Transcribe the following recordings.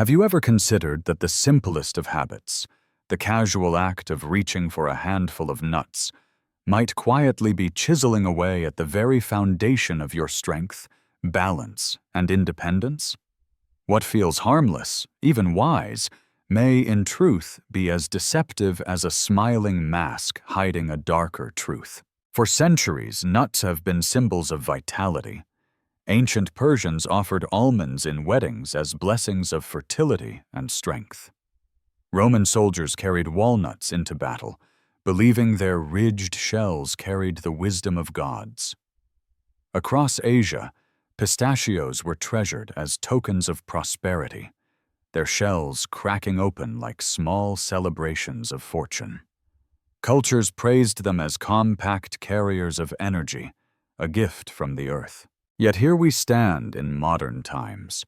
Have you ever considered that the simplest of habits, the casual act of reaching for a handful of nuts, might quietly be chiseling away at the very foundation of your strength, balance, and independence? What feels harmless, even wise, may in truth be as deceptive as a smiling mask hiding a darker truth. For centuries, nuts have been symbols of vitality. Ancient Persians offered almonds in weddings as blessings of fertility and strength. Roman soldiers carried walnuts into battle, believing their ridged shells carried the wisdom of gods. Across Asia, pistachios were treasured as tokens of prosperity, their shells cracking open like small celebrations of fortune. Cultures praised them as compact carriers of energy, a gift from the earth. Yet here we stand in modern times,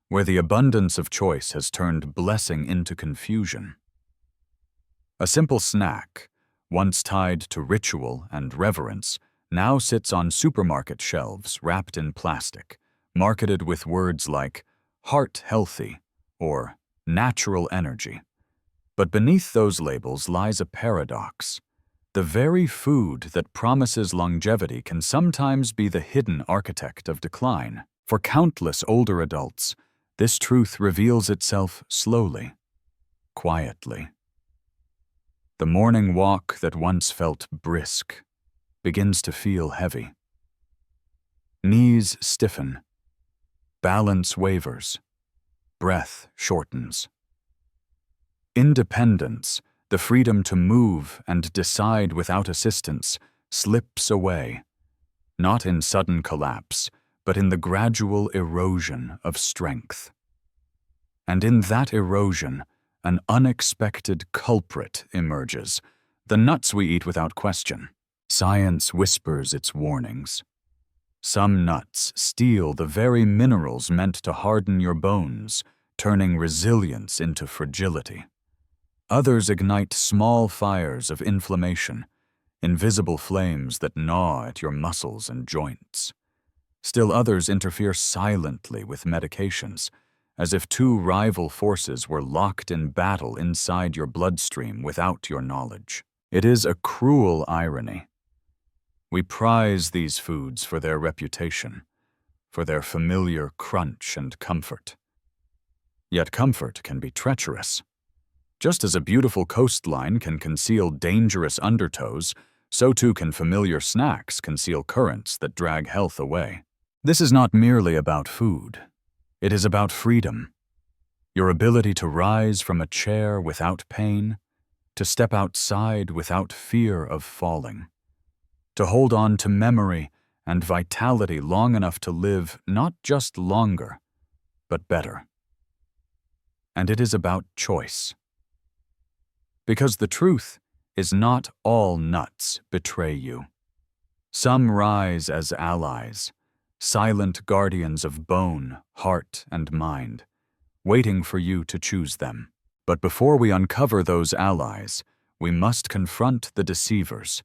where the abundance of choice has turned blessing into confusion. A simple snack, once tied to ritual and reverence, now sits on supermarket shelves wrapped in plastic, marketed with words like heart healthy or natural energy. But beneath those labels lies a paradox. The very food that promises longevity can sometimes be the hidden architect of decline. For countless older adults, this truth reveals itself slowly, quietly. The morning walk that once felt brisk begins to feel heavy. Knees stiffen, balance wavers, breath shortens. Independence, the freedom to move and decide without assistance, slips away, not in sudden collapse, but in the gradual erosion of strength. And in that erosion, an unexpected culprit emerges, the nuts we eat without question. Science whispers its warnings. Some nuts steal the very minerals meant to harden your bones, turning resilience into fragility. Others ignite small fires of inflammation, invisible flames that gnaw at your muscles and joints. Still others interfere silently with medications, as if two rival forces were locked in battle inside your bloodstream without your knowledge. It is a cruel irony. We prize these foods for their reputation, for their familiar crunch and comfort. Yet comfort can be treacherous. Just as a beautiful coastline can conceal dangerous undertows, so too can familiar snacks conceal currents that drag health away. This is not merely about food. It is about freedom. Your ability to rise from a chair without pain, to step outside without fear of falling, to hold on to memory and vitality long enough to live not just longer, but better. And it is about choice. Because the truth is not all nuts betray you. Some rise as allies, silent guardians of bone, heart, and mind, waiting for you to choose them. But before we uncover those allies, we must confront the deceivers,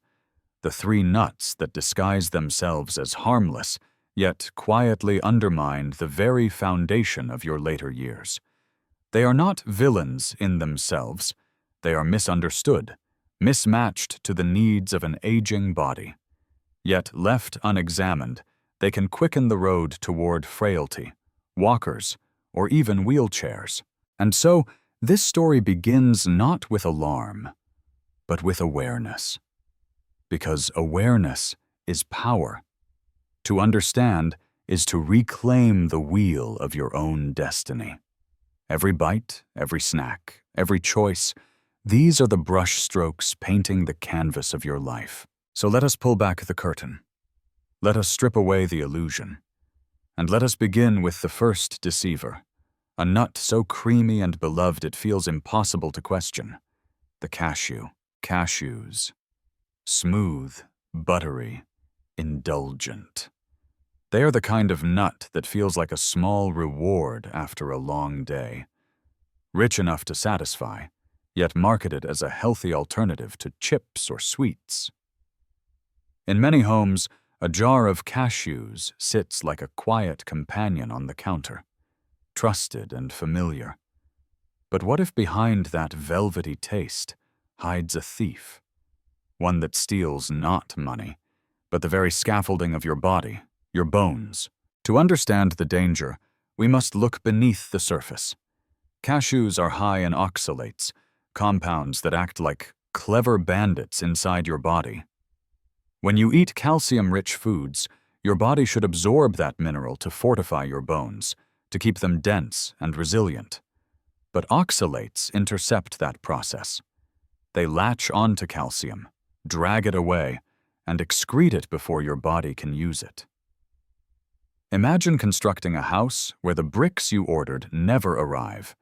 the three nuts that disguise themselves as harmless, yet quietly undermine the very foundation of your later years. They are not villains in themselves. They are misunderstood, mismatched to the needs of an aging body. Yet, left unexamined, they can quicken the road toward frailty, walkers, or even wheelchairs. And so, this story begins not with alarm, but with awareness. Because awareness is power. To understand is to reclaim the wheel of your own destiny. Every bite, every snack, every choice, these are the brush strokes painting the canvas of your life. So let us pull back the curtain. Let us strip away the illusion. And let us begin with the first deceiver, a nut so creamy and beloved it feels impossible to question. The cashew. Cashews. Smooth, buttery, indulgent. They are the kind of nut that feels like a small reward after a long day. Rich enough to satisfy, yet marketed as a healthy alternative to chips or sweets. In many homes, a jar of cashews sits like a quiet companion on the counter, trusted and familiar, But what if behind that velvety taste hides a thief? One that steals not money, but the very scaffolding of your body, your bones. To understand the danger, we must look beneath the surface. Cashews are high in oxalates, compounds that act like clever bandits inside your body. When you eat calcium-rich foods, your body should absorb that mineral to fortify your bones, to keep them dense and resilient. But oxalates intercept that process. They latch onto calcium, drag it away, and excrete it before your body can use it. Imagine constructing a house where the bricks you ordered never arrive.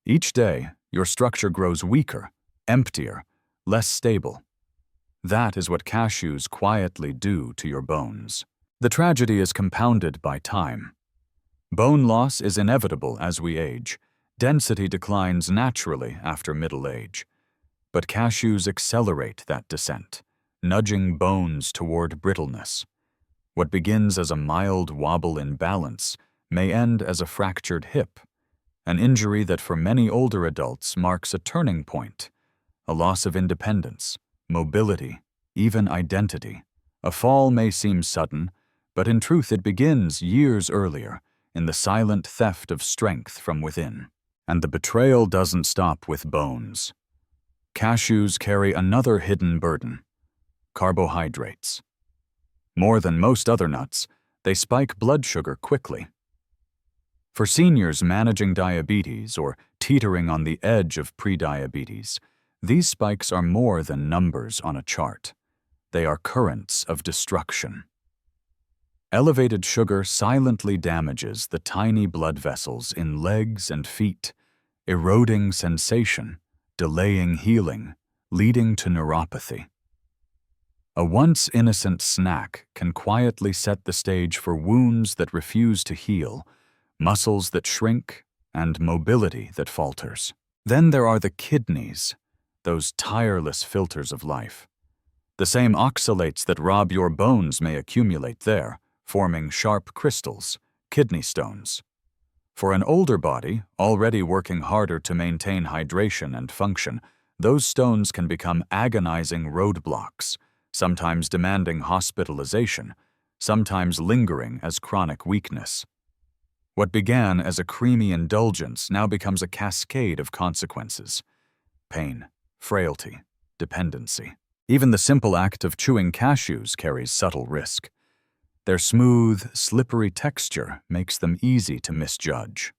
Each day, your structure grows weaker, emptier, less stable. That is what cashews quietly do to your bones. The tragedy is compounded by time. Bone loss is inevitable as we age. Density declines naturally after middle age. But cashews accelerate that descent, nudging bones toward brittleness. What begins as a mild wobble in balance may end as a fractured hip, an injury that for many older adults marks a turning point, a loss of independence, mobility, even identity. A fall may seem sudden, but in truth it begins years earlier, in the silent theft of strength from within. And the betrayal doesn't stop with bones. Cashews carry another hidden burden: carbohydrates. More than most other nuts, they spike blood sugar quickly. For seniors managing diabetes or teetering on the edge of prediabetes, these spikes are more than numbers on a chart. They are currents of destruction. Elevated sugar silently damages the tiny blood vessels in legs and feet, eroding sensation, delaying healing, leading to neuropathy. A once innocent snack can quietly set the stage for wounds that refuse to heal, muscles that shrink, and mobility that falters. Then there are the kidneys, those tireless filters of life. The same oxalates that rob your bones may accumulate there, forming sharp crystals, kidney stones. For an older body, already working harder to maintain hydration and function, those stones can become agonizing roadblocks, sometimes demanding hospitalization, sometimes lingering as chronic weakness. What began as a creamy indulgence now becomes a cascade of consequences: pain, frailty, dependency. Even the simple act of chewing cashews carries subtle risk. Their smooth, slippery texture makes them easy to misjudge.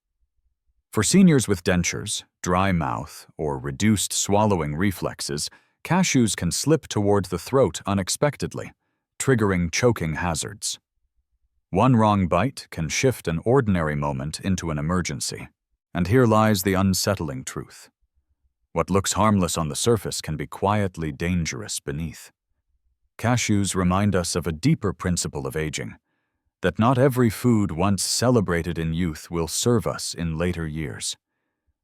For seniors with dentures, dry mouth, or reduced swallowing reflexes, cashews can slip toward the throat unexpectedly, triggering choking hazards. One wrong bite can shift an ordinary moment into an emergency. And here lies the unsettling truth. What looks harmless on the surface can be quietly dangerous beneath. Cashews remind us of a deeper principle of aging, that not every food once celebrated in youth will serve us in later years.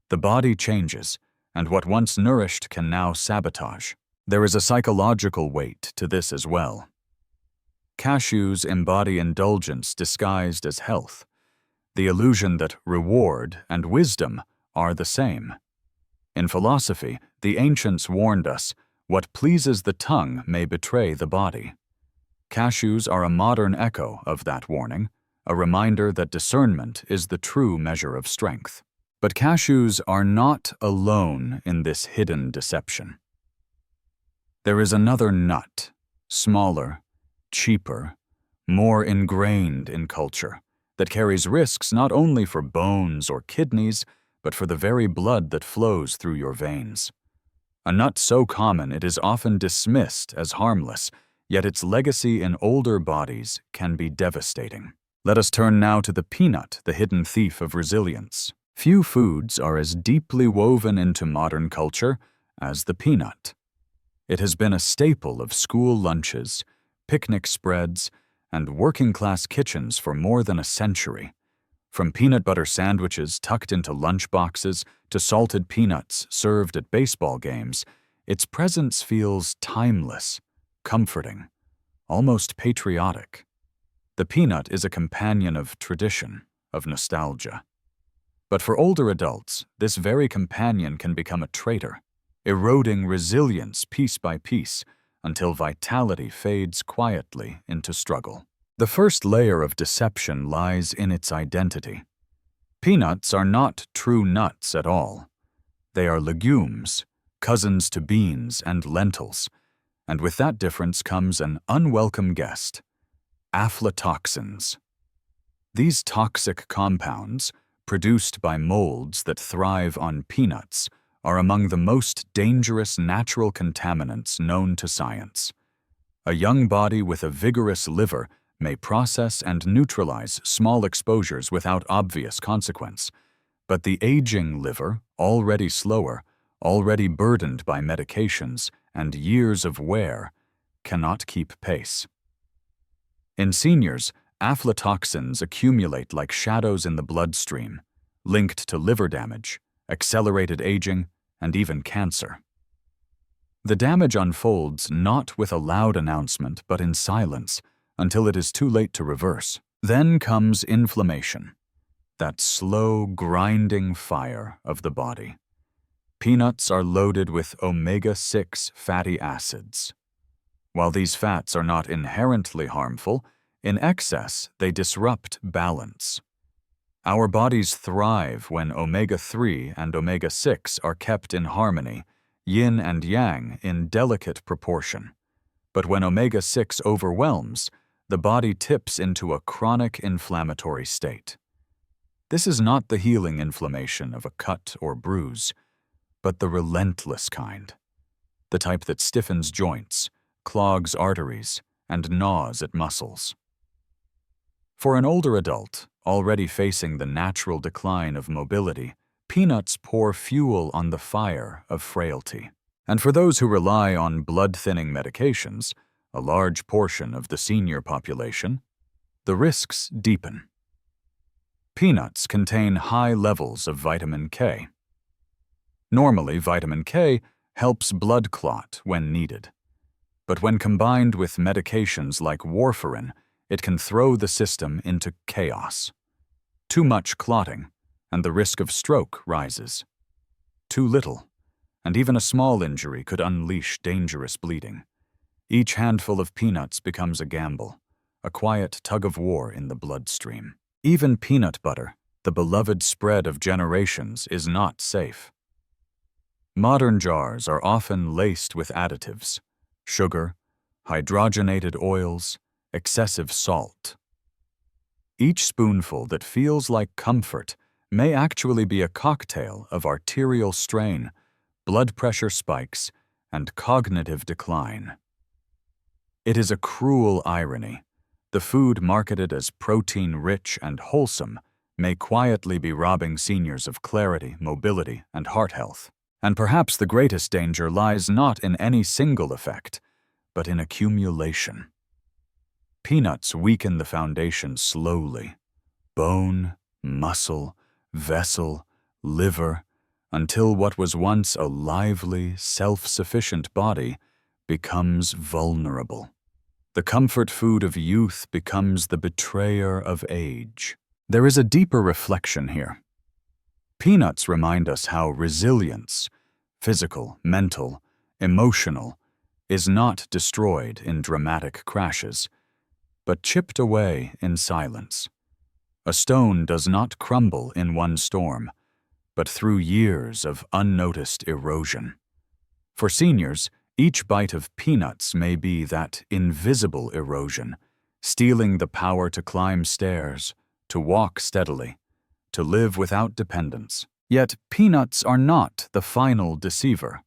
The body changes, and what once nourished can now sabotage. There is a psychological weight to this as well. Cashews embody indulgence disguised as health, the illusion that reward and wisdom are the same. In philosophy, the ancients warned us, what pleases the tongue may betray the body. Cashews are a modern echo of that warning, a reminder that discernment is the true measure of strength. But cashews are not alone in this hidden deception. There is another nut, smaller, cheaper, more ingrained in culture, that carries risks not only for bones or kidneys, but for the very blood that flows through your veins. A nut so common it is often dismissed as harmless, yet its legacy in older bodies can be devastating. Let us turn now to the peanut, the hidden thief of resilience. Few foods are as deeply woven into modern culture as the peanut. It has been a staple of school lunches, picnic spreads, and working-class kitchens for more than a century. From peanut butter sandwiches tucked into lunchboxes to salted peanuts served at baseball games, its presence feels timeless, comforting, almost patriotic. The peanut is a companion of tradition, of nostalgia. But for older adults, this very companion can become a traitor, eroding resilience piece by piece until vitality fades quietly into struggle. The first layer of deception lies in its identity. Peanuts are not true nuts at all. They are legumes, cousins to beans and lentils, and with that difference comes an unwelcome guest: aflatoxins. These toxic compounds, produced by molds that thrive on peanuts, are among the most dangerous natural contaminants known to science. A young body with a vigorous liver may process and neutralize small exposures without obvious consequence, but the aging liver, already slower, already burdened by medications and years of wear, cannot keep pace. In seniors, aflatoxins accumulate like shadows in the bloodstream, linked to liver damage, accelerated aging, and even cancer. The damage unfolds not with a loud announcement but in silence until it is too late to reverse. Then comes inflammation, that slow, grinding fire of the body. Peanuts are loaded with omega-6 fatty acids. While these fats are not inherently harmful, in excess they disrupt balance. Our bodies thrive when omega-3 and omega-6 are kept in harmony, yin and yang in delicate proportion. But when omega-6 overwhelms, the body tips into a chronic inflammatory state. This is not the healing inflammation of a cut or bruise, but the relentless kind, the type that stiffens joints, clogs arteries, and gnaws at muscles. For an older adult, already facing the natural decline of mobility, peanuts pour fuel on the fire of frailty. And for those who rely on blood-thinning medications, a large portion of the senior population, the risks deepen. Peanuts contain high levels of vitamin K. Normally, vitamin K helps blood clot when needed. But when combined with medications like warfarin, it can throw the system into chaos. Too much clotting, and the risk of stroke rises. Too little, and even a small injury could unleash dangerous bleeding. Each handful of peanuts becomes a gamble, a quiet tug-of-war in the bloodstream. Even peanut butter, the beloved spread of generations, is not safe. Modern jars are often laced with additives: sugar, hydrogenated oils, excessive salt. Each spoonful that feels like comfort may actually be a cocktail of arterial strain, blood pressure spikes, and cognitive decline. It is a cruel irony. The food marketed as protein-rich and wholesome may quietly be robbing seniors of clarity, mobility, and heart health. And perhaps the greatest danger lies not in any single effect, but in accumulation. Peanuts weaken the foundation slowly: bone, muscle, vessel, liver, until what was once a lively, self-sufficient body becomes vulnerable. The comfort food of youth becomes the betrayer of age. There is a deeper reflection here. Peanuts remind us how resilience, physical, mental, emotional, is not destroyed in dramatic crashes, but chipped away in silence. A stone does not crumble in one storm, but through years of unnoticed erosion. For seniors, each bite of peanuts may be that invisible erosion, stealing the power to climb stairs, to walk steadily, to live without dependence. Yet peanuts are not the final deceiver.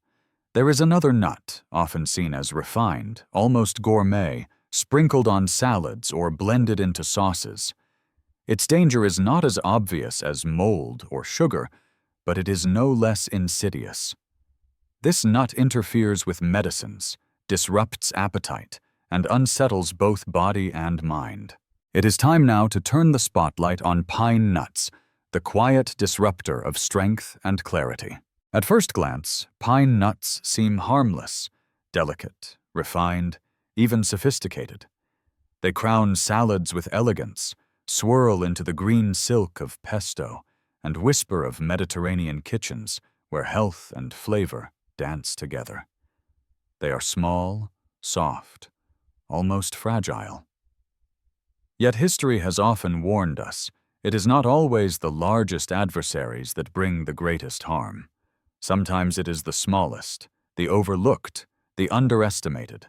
There is another nut, often seen as refined, almost gourmet, sprinkled on salads or blended into sauces. Its danger is not as obvious as mold or sugar, but it is no less insidious. This nut interferes with medicines, disrupts appetite, and unsettles both body and mind. It is time now to turn the spotlight on pine nuts, the quiet disruptor of strength and clarity. At first glance, pine nuts seem harmless, delicate, refined, even sophisticated. They crown salads with elegance, swirl into the green silk of pesto, and whisper of Mediterranean kitchens where health and flavor dance together. They are small, soft, almost fragile. Yet history has often warned us, it is not always the largest adversaries that bring the greatest harm. Sometimes it is the smallest, the overlooked, the underestimated.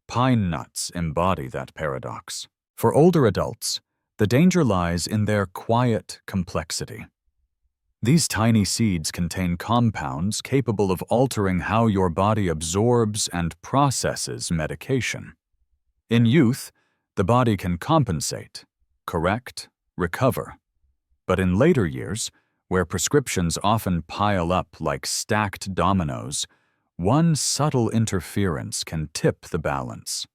Pine nuts embody that paradox. For older adults, the danger lies in their quiet complexity. These tiny seeds contain compounds capable of altering how your body absorbs and processes medication. In youth, the body can compensate, correct, recover. But in later years, where prescriptions often pile up like stacked dominoes, one subtle interference can tip the balance.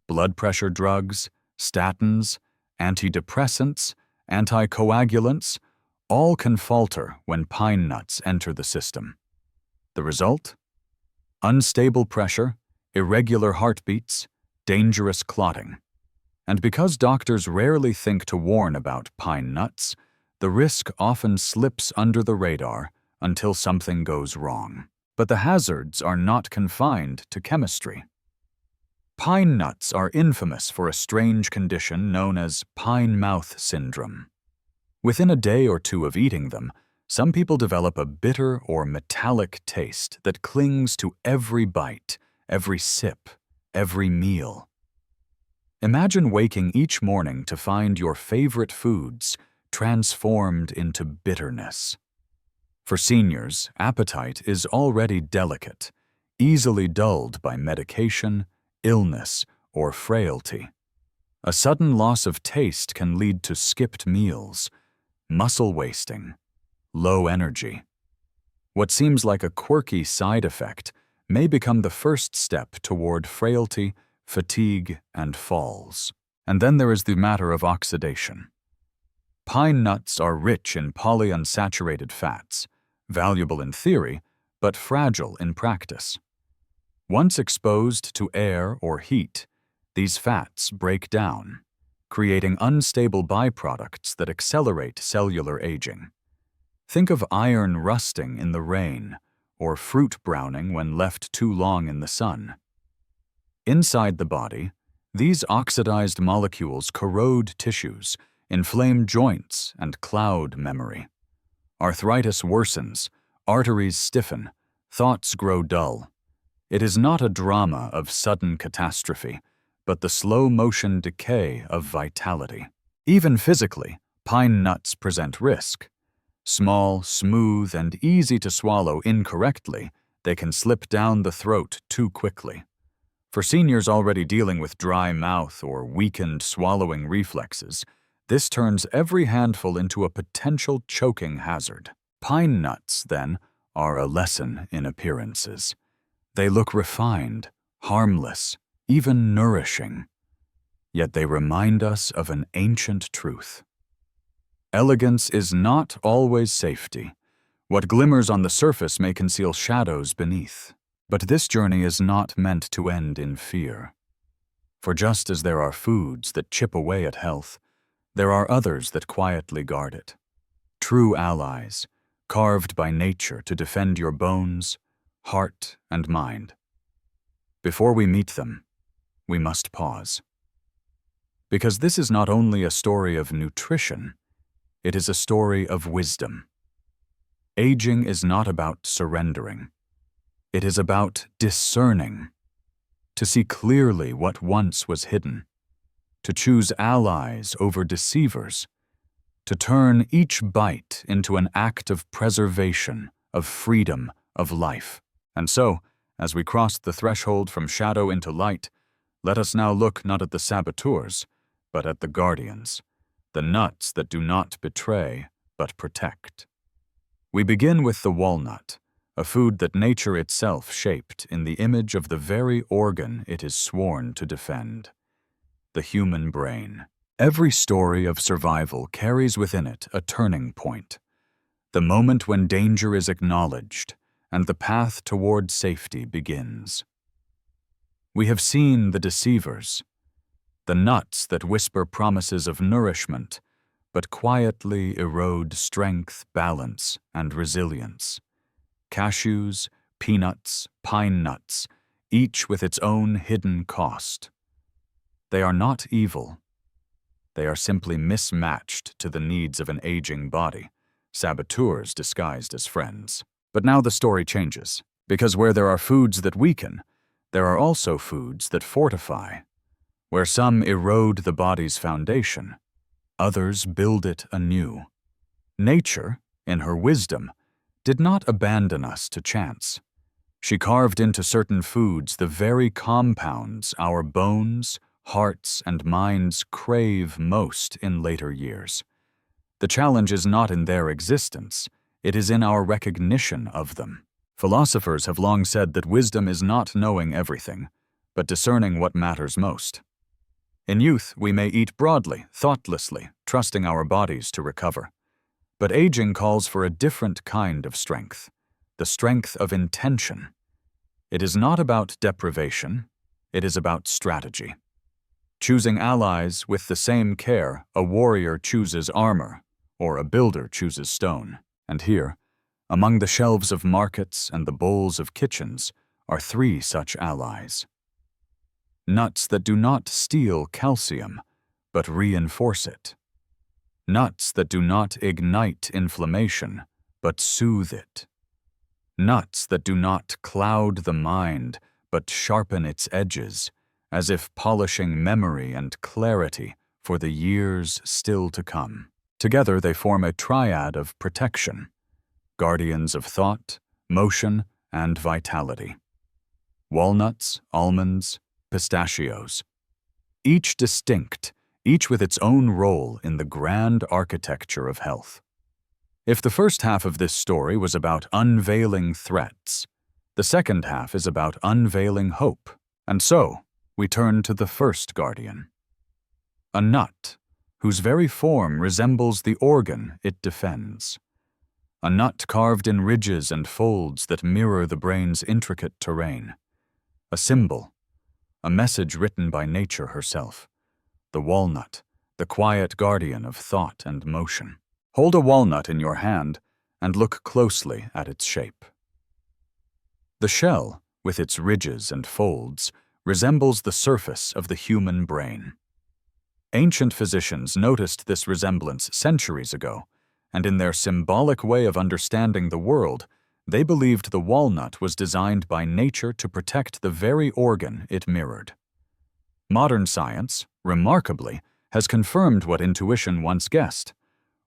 Blood pressure drugs, statins, antidepressants, anticoagulants, all can falter when pine nuts enter the system. The result? Unstable pressure, irregular heartbeats, dangerous clotting. And because doctors rarely think to warn about pine nuts, the risk often slips under the radar until something goes wrong. But the hazards are not confined to chemistry. Pine nuts are infamous for a strange condition known as pine mouth syndrome. Within a day or two of eating them, some people develop a bitter or metallic taste that clings to every bite, every sip, every meal. Imagine waking each morning to find your favorite foods transformed into bitterness. For seniors, appetite is already delicate, easily dulled by medication, illness, or frailty. A sudden loss of taste can lead to skipped meals, muscle wasting, low energy. What seems like a quirky side effect may become the first step toward frailty, fatigue, and falls. And then there is the matter of oxidation. Pine nuts are rich in polyunsaturated fats, valuable in theory, but fragile in practice. Once exposed to air or heat, these fats break down, creating unstable byproducts that accelerate cellular aging. Think of iron rusting in the rain, or fruit browning when left too long in the sun. Inside the body, these oxidized molecules corrode tissues, inflame joints, and cloud memory. Arthritis worsens, arteries stiffen, thoughts grow dull. It is not a drama of sudden catastrophe, but the slow-motion decay of vitality. Even physically, pine nuts present risk. Small, smooth, and easy to swallow incorrectly, they can slip down the throat too quickly. For seniors already dealing with dry mouth or weakened swallowing reflexes, this turns every handful into a potential choking hazard. Pine nuts, then, are a lesson in appearances. They look refined, harmless, even nourishing. Yet they remind us of an ancient truth. Elegance is not always safety. What glimmers on the surface may conceal shadows beneath. But this journey is not meant to end in fear. For just as there are foods that chip away at health, there are others that quietly guard it. True allies, carved by nature to defend your bones, heart, and mind. Before we meet them, we must pause. Because this is not only a story of nutrition, it is a story of wisdom. Aging is not about surrendering. It is about discerning, to see clearly what once was hidden, to choose allies over deceivers, to turn each bite into an act of preservation, of freedom, of life. And so, as we cross the threshold from shadow into light, let us now look not at the saboteurs, but at the guardians, the nuts that do not betray, but protect. We begin with the walnut, a food that nature itself shaped in the image of the very organ it is sworn to defend, the human brain. Every story of survival carries within it a turning point, the moment when danger is acknowledged and the path toward safety begins. We have seen the deceivers, the nuts that whisper promises of nourishment, but quietly erode strength, balance, and resilience. Cashews, peanuts, pine nuts, each with its own hidden cost. They are not evil. They are simply mismatched to the needs of an aging body, saboteurs disguised as friends. But now the story changes, because where there are foods that weaken, there are also foods that fortify. Where some erode the body's foundation, others build it anew. Nature, in her wisdom, did not abandon us to chance. She carved into certain foods the very compounds our bones, hearts, and minds crave most in later years. The challenge is not in their existence, it is in our recognition of them. Philosophers have long said that wisdom is not knowing everything, but discerning what matters most. In youth, we may eat broadly, thoughtlessly, trusting our bodies to recover. But aging calls for a different kind of strength, the strength of intention. It is not about deprivation, it is about strategy. Choosing allies with the same care a warrior chooses armor, or a builder chooses stone. And here, among the shelves of markets and the bowls of kitchens, are 3 such allies. Nuts that do not steal calcium, but reinforce it. Nuts that do not ignite inflammation, but soothe it. Nuts that do not cloud the mind, but sharpen its edges, as if polishing memory and clarity for the years still to come. Together they form a triad of protection, guardians of thought, motion, and vitality. Walnuts, almonds, pistachios. Each distinct, each with its own role in the grand architecture of health. If the first half of this story was about unveiling threats, the second half is about unveiling hope. And so, we turn to the first guardian. A nut, whose very form resembles the organ it defends. A nut carved in ridges and folds that mirror the brain's intricate terrain. A symbol, a message written by nature herself. The walnut, the quiet guardian of thought and motion. Hold a walnut in your hand and look closely at its shape. The shell, with its ridges and folds, resembles the surface of the human brain. Ancient physicians noticed this resemblance centuries ago, and in their symbolic way of understanding the world, they believed the walnut was designed by nature to protect the very organ it mirrored. Modern science, remarkably, has confirmed what intuition once guessed.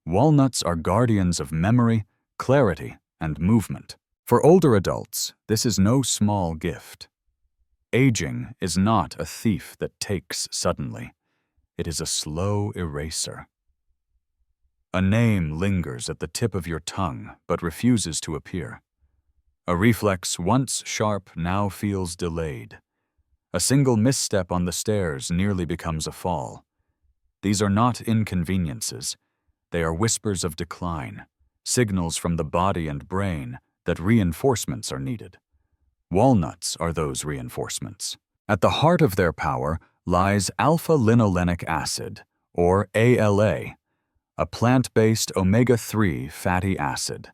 Walnuts are guardians of memory, clarity, and movement. For older adults, this is no small gift. Aging is not a thief that takes suddenly. It is a slow eraser. A name lingers at the tip of your tongue but refuses to appear. A reflex once sharp now feels delayed. A single misstep on the stairs nearly becomes a fall. These are not inconveniences. They are whispers of decline, signals from the body and brain that reinforcements are needed. Walnuts are those reinforcements. At the heart of their power lies alpha-linolenic acid, or ALA, a plant-based omega-3 fatty acid.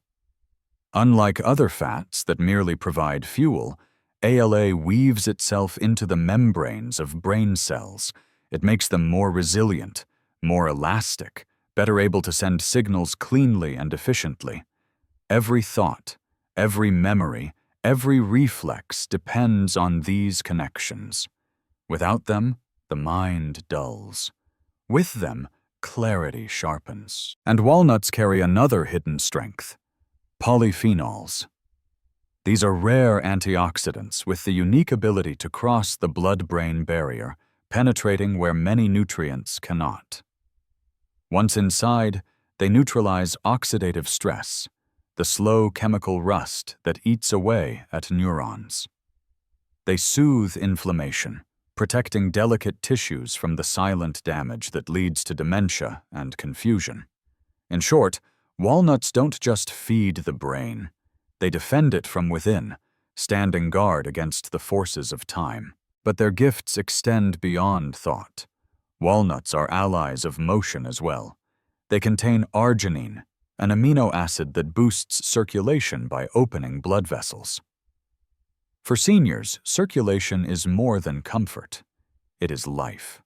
Unlike other fats that merely provide fuel, ALA weaves itself into the membranes of brain cells. It makes them more resilient, more elastic, better able to send signals cleanly and efficiently. Every thought, every memory, every reflex depends on these connections. Without them, the mind dulls. With them, clarity sharpens. And walnuts carry another hidden strength: polyphenols. These are rare antioxidants with the unique ability to cross the blood-brain barrier, penetrating where many nutrients cannot. Once inside, they neutralize oxidative stress, the slow chemical rust that eats away at neurons. They soothe inflammation, protecting delicate tissues from the silent damage that leads to dementia and confusion. In short, walnuts don't just feed the brain, they defend it from within, standing guard against the forces of time. But their gifts extend beyond thought. Walnuts are allies of motion as well. They contain arginine, an amino acid that boosts circulation by opening blood vessels. For seniors, circulation is more than comfort. It is life.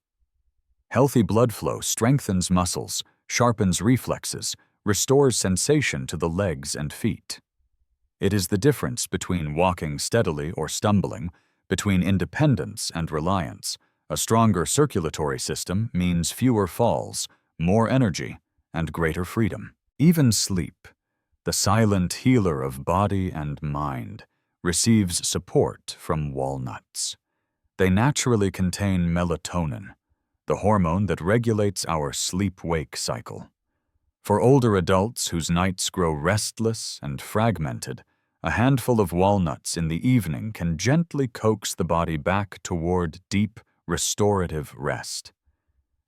Healthy blood flow strengthens muscles, sharpens reflexes, restores sensation to the legs and feet. It is the difference between walking steadily or stumbling, between independence and reliance. A stronger circulatory system means fewer falls, more energy, and greater freedom. Even sleep, the silent healer of body and mind, receives support from walnuts. They naturally contain melatonin, the hormone that regulates our sleep-wake cycle. For older adults whose nights grow restless and fragmented, a handful of walnuts in the evening can gently coax the body back toward deep, restorative rest.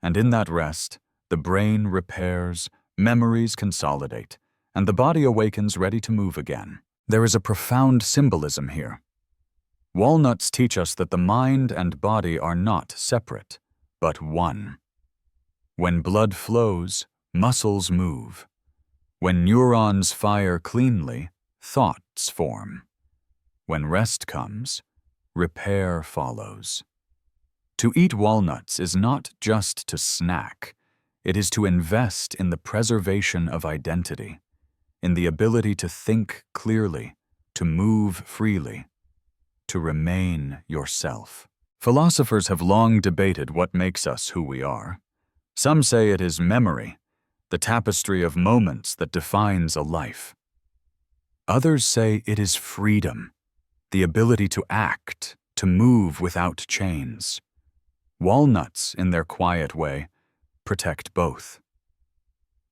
And in that rest, the brain repairs, memories consolidate, and the body awakens ready to move again. There is a profound symbolism here. Walnuts teach us that the mind and body are not separate, but one. When blood flows, muscles move. When neurons fire cleanly, thoughts form. When rest comes, repair follows. To eat walnuts is not just to snack. It is to invest in the preservation of identity, in the ability to think clearly, to move freely, to remain yourself. Philosophers have long debated what makes us who we are. Some say it is memory, the tapestry of moments that defines a life. Others say it is freedom, the ability to act, to move without chains. Walnuts, in their quiet way, protect both.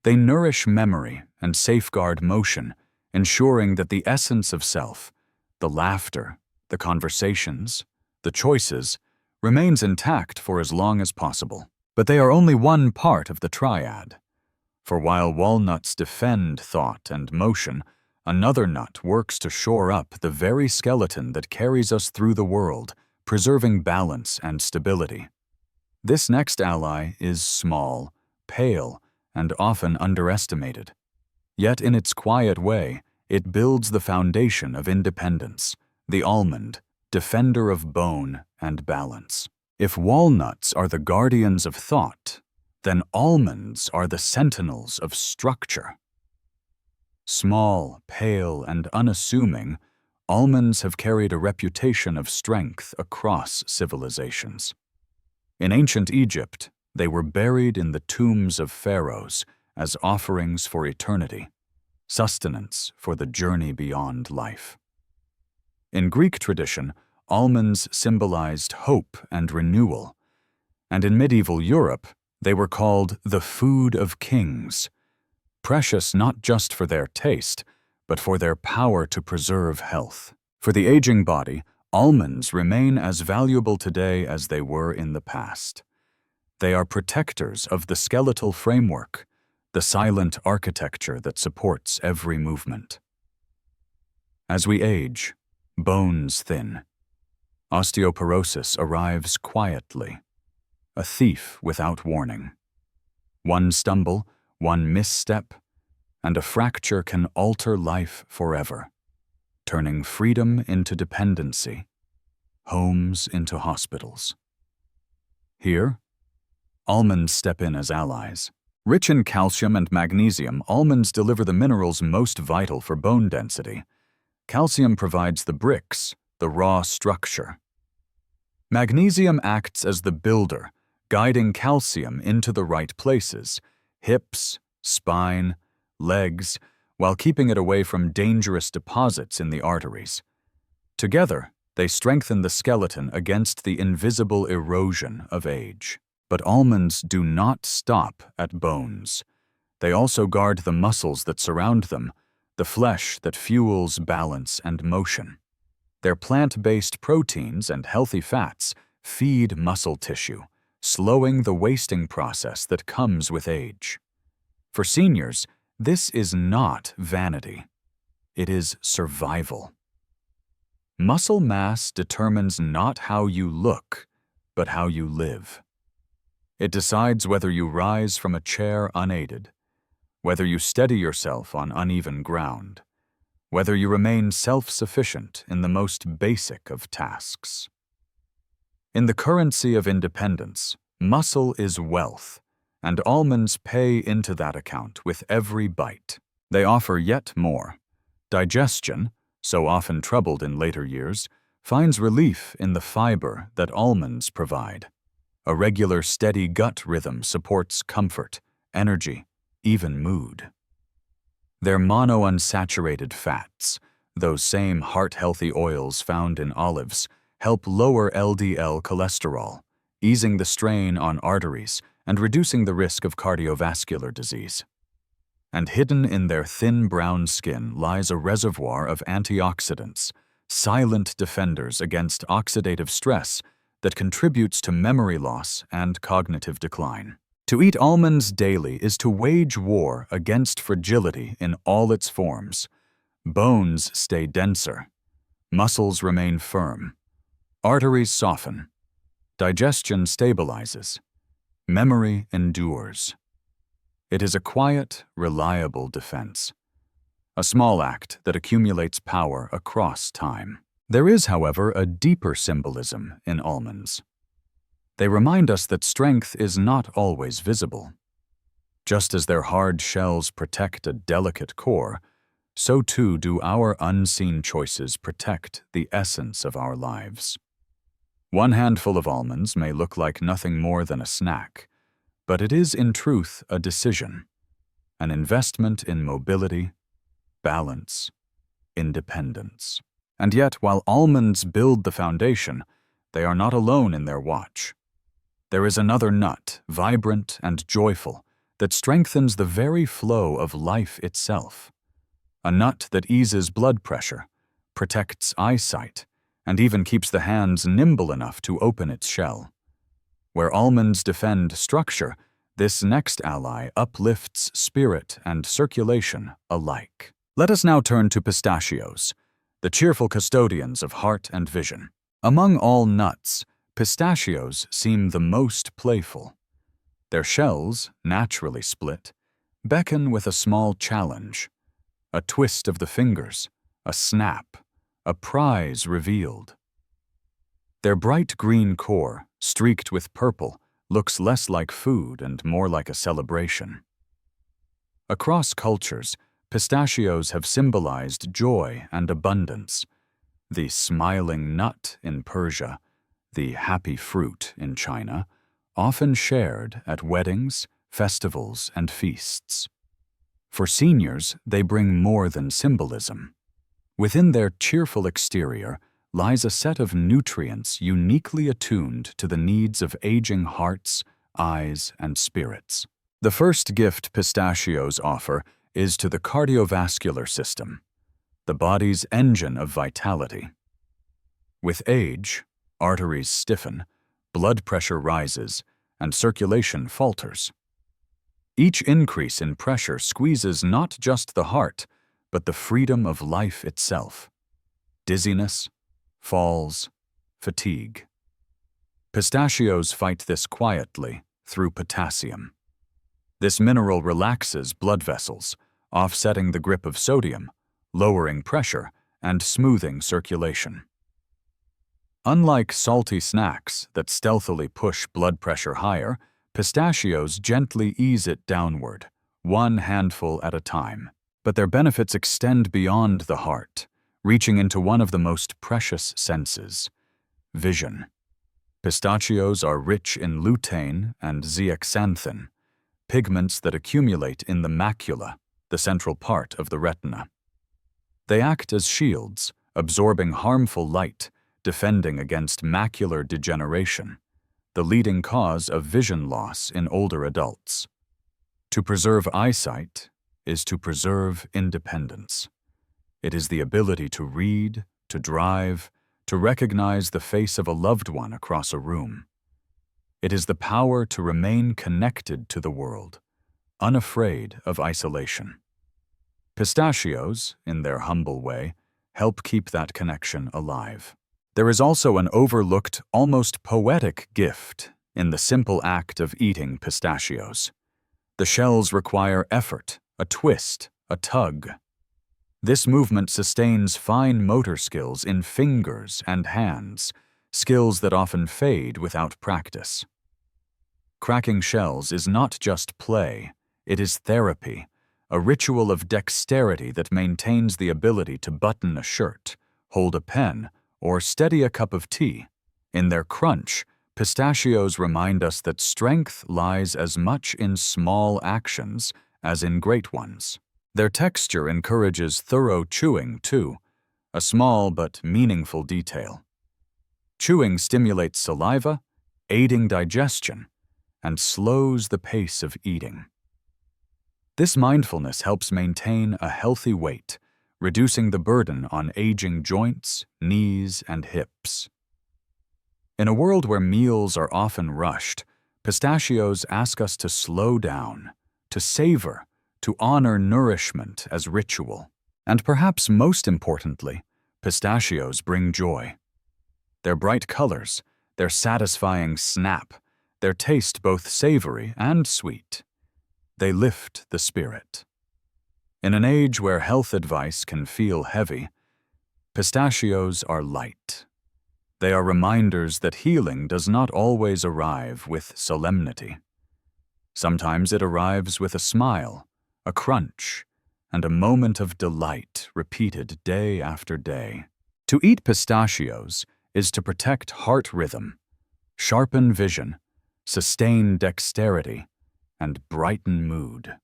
They nourish memory and safeguard motion, ensuring that the essence of self, the laughter, the conversations, the choices, remains intact for as long as possible. But they are only one part of the triad. For while walnuts defend thought and motion, another nut works to shore up the very skeleton that carries us through the world, preserving balance and stability. This next ally is small, pale, and often underestimated. Yet in its quiet way, it builds the foundation of independence, the almond, defender of bone and balance. If walnuts are the guardians of thought, then almonds are the sentinels of structure. Small, pale, and unassuming, almonds have carried a reputation of strength across civilizations. In ancient Egypt, they were buried in the tombs of pharaohs as offerings for eternity, sustenance for the journey beyond life. In Greek tradition, almonds symbolized hope and renewal, and in medieval Europe, they were called the food of kings, precious not just for their taste, but for their power to preserve health. For the aging body, almonds remain as valuable today as they were in the past. They are protectors of the skeletal framework, the silent architecture that supports every movement. As we age, bones thin. Osteoporosis arrives quietly, a thief without warning. One stumble, one misstep, and a fracture can alter life forever, turning freedom into dependency, homes into hospitals. Here, almonds step in as allies. Rich in calcium and magnesium, almonds deliver the minerals most vital for bone density. Calcium provides the bricks, the raw structure. Magnesium acts as the builder, guiding calcium into the right places, hips, spine, legs, while keeping it away from dangerous deposits in the arteries. Together, they strengthen the skeleton against the invisible erosion of age. But almonds do not stop at bones. They also guard the muscles that surround them, the flesh that fuels balance and motion. Their plant-based proteins and healthy fats feed muscle tissue, slowing the wasting process that comes with age. For seniors, this is not vanity. It is survival. Muscle mass determines not how you look, but how you live. It decides whether you rise from a chair unaided, whether you steady yourself on uneven ground, whether you remain self-sufficient in the most basic of tasks. In the currency of independence, muscle is wealth, and almonds pay into that account with every bite. They offer yet more. Digestion, so often troubled in later years, finds relief in the fiber that almonds provide. A regular, steady gut rhythm supports comfort, energy, even mood. Their monounsaturated fats, those same heart-healthy oils found in olives, help lower LDL cholesterol, easing the strain on arteries and reducing the risk of cardiovascular disease. And hidden in their thin brown skin lies a reservoir of antioxidants, silent defenders against oxidative stress that contributes to memory loss and cognitive decline. To eat almonds daily is to wage war against fragility in all its forms. Bones stay denser, muscles remain firm, arteries soften, digestion stabilizes, memory endures. It is a quiet, reliable defense, a small act that accumulates power across time. There is, however, a deeper symbolism in almonds. They remind us that strength is not always visible. Just as their hard shells protect a delicate core, so too do our unseen choices protect the essence of our lives. One handful of almonds may look like nothing more than a snack, but it is in truth a decision, an investment in mobility, balance, independence. And yet, while almonds build the foundation, they are not alone in their watch. There is another nut, vibrant and joyful, that strengthens the very flow of life itself. A nut that eases blood pressure, protects eyesight, and even keeps the hands nimble enough to open its shell. Where almonds defend structure, this next ally uplifts spirit and circulation alike. Let us now turn to pistachios, the cheerful custodians of heart and vision. Among all nuts, pistachios seem the most playful. Their shells, naturally split, beckon with a small challenge, a twist of the fingers, a snap, a prize revealed. Their bright green core, streaked with purple, looks less like food and more like a celebration. Across cultures, pistachios have symbolized joy and abundance. The smiling nut in Persia, the happy fruit in China, often shared at weddings, festivals, and feasts. For seniors, they bring more than symbolism. Within their cheerful exterior lies a set of nutrients uniquely attuned to the needs of aging hearts, eyes, and spirits. The first gift pistachios offer is to the cardiovascular system, the body's engine of vitality. With age, arteries stiffen, blood pressure rises, and circulation falters. Each increase in pressure squeezes not just the heart, but the freedom of life itself. Dizziness, falls, fatigue. Pistachios fight this quietly through potassium. This mineral relaxes blood vessels, offsetting the grip of sodium, lowering pressure, and smoothing circulation. Unlike salty snacks that stealthily push blood pressure higher, pistachios gently ease it downward, one handful at a time. But their benefits extend beyond the heart, reaching into one of the most precious senses, vision. Pistachios are rich in lutein and zeaxanthin, pigments that accumulate in the macula, the central part of the retina. They act as shields, absorbing harmful light, defending against macular degeneration, the leading cause of vision loss in older adults. To preserve eyesight is to preserve independence. It is the ability to read, to drive, to recognize the face of a loved one across a room. It is the power to remain connected to the world, unafraid of isolation. Pistachios, in their humble way, help keep that connection alive. There is also an overlooked, almost poetic gift in the simple act of eating pistachios. The shells require effort, a twist, a tug. This movement sustains fine motor skills in fingers and hands, skills that often fade without practice. Cracking shells is not just play, it is therapy, a ritual of dexterity that maintains the ability to button a shirt, hold a pen, or steady a cup of tea. In their crunch, pistachios remind us that strength lies as much in small actions as in great ones. Their texture encourages thorough chewing, too, a small but meaningful detail. Chewing stimulates saliva, aiding digestion, and slows the pace of eating. This mindfulness helps maintain a healthy weight, reducing the burden on aging joints, knees, and hips. In a world where meals are often rushed, pistachios ask us to slow down, to savor, to honor nourishment as ritual. And perhaps most importantly, pistachios bring joy. Their bright colors, their satisfying snap, their taste both savory and sweet. They lift the spirit. In an age where health advice can feel heavy, pistachios are light. They are reminders that healing does not always arrive with solemnity. Sometimes it arrives with a smile, a crunch, and a moment of delight repeated day after day. To eat pistachios is to protect heart rhythm, sharpen vision, sustain dexterity, and brighten mood.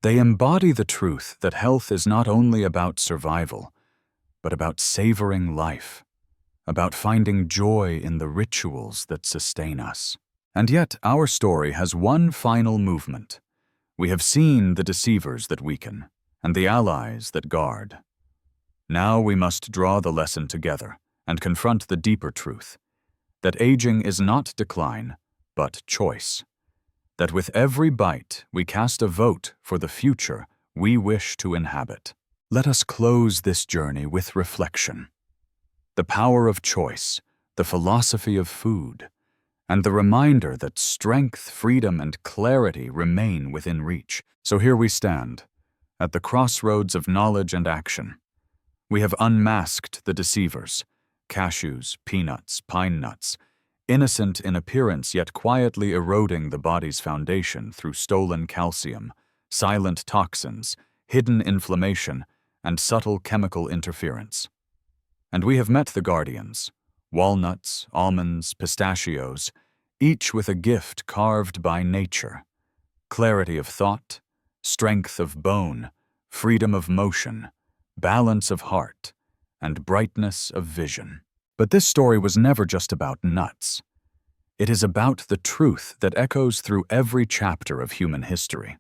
They embody the truth that health is not only about survival, but about savoring life, about finding joy in the rituals that sustain us. And yet, our story has one final movement. We have seen the deceivers that weaken, and the allies that guard. Now we must draw the lesson together and confront the deeper truth, that aging is not decline, but choice. That with every bite we cast a vote for the future we wish to inhabit. Let us close this journey with reflection. The power of choice, the philosophy of food, and the reminder that strength, freedom, and clarity remain within reach. So here we stand, at the crossroads of knowledge and action. We have unmasked the deceivers, cashews, peanuts, pine nuts, innocent in appearance yet quietly eroding the body's foundation through stolen calcium, silent toxins, hidden inflammation, and subtle chemical interference. And we have met the guardians, walnuts, almonds, pistachios, each with a gift carved by nature, clarity of thought, strength of bone, freedom of motion, balance of heart, and brightness of vision. But this story was never just about nuts. It is about the truth that echoes through every chapter of human history.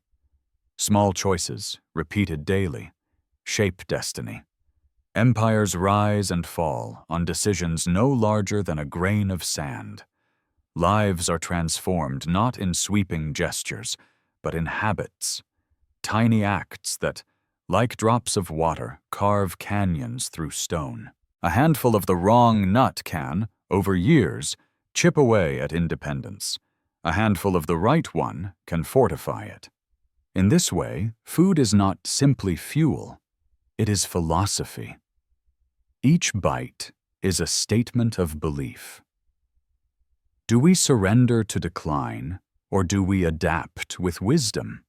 Small choices, repeated daily, shape destiny. Empires rise and fall on decisions no larger than a grain of sand. Lives are transformed not in sweeping gestures, but in habits, tiny acts that, like drops of water, carve canyons through stone. A handful of the wrong nut can, over years, chip away at independence. A handful of the right one can fortify it. In this way, food is not simply fuel, it is philosophy. Each bite is a statement of belief. Do we surrender to decline, or do we adapt with wisdom?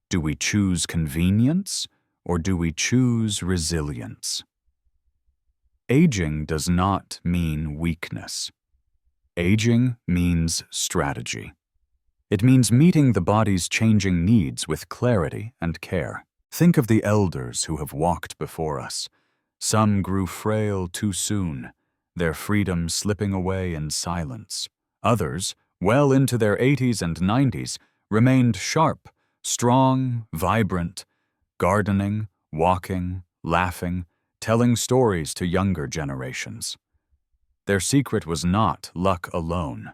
Do we choose convenience, or do we choose resilience? Aging does not mean weakness. Aging means strategy. It means meeting the body's changing needs with clarity and care. Think of the elders who have walked before us. Some grew frail too soon, their freedom slipping away in silence. Others, well into their 80s and 90s, remained sharp, strong, vibrant, gardening, walking, laughing, telling stories to younger generations. Their secret was not luck alone.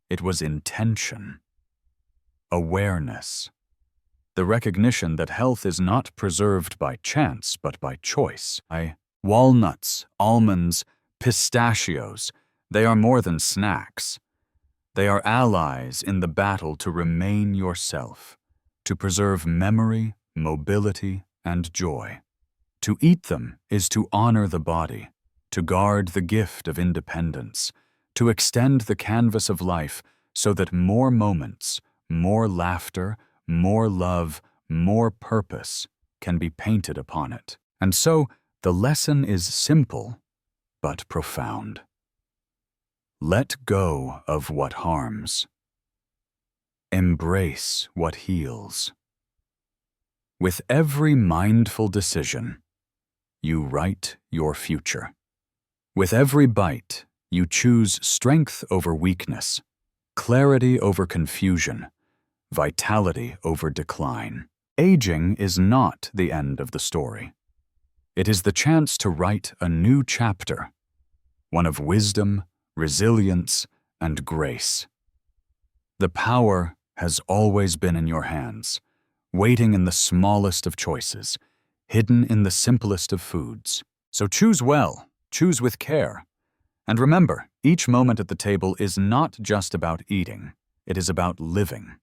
It was intention, awareness, the recognition that health is not preserved by chance but by choice. Walnuts, almonds, pistachios, they are more than snacks. They are allies in the battle to remain yourself. to preserve memory, mobility, and joy. To eat them is to honor the body, to guard the gift of independence, to extend the canvas of life so that more moments, more laughter, more love, more purpose can be painted upon it. And so, the lesson is simple, but profound. Let go of what harms. Embrace what heals. With every mindful decision, you write your future. With every bite, you choose strength over weakness, clarity over confusion, vitality over decline. Aging is not the end of the story. It is the chance to write a new chapter, one of wisdom, resilience, and grace. The power has always been in your hands, waiting in the smallest of choices, hidden in the simplest of foods. So choose well, choose with care. And remember, each moment at the table is not just about eating, it is about living.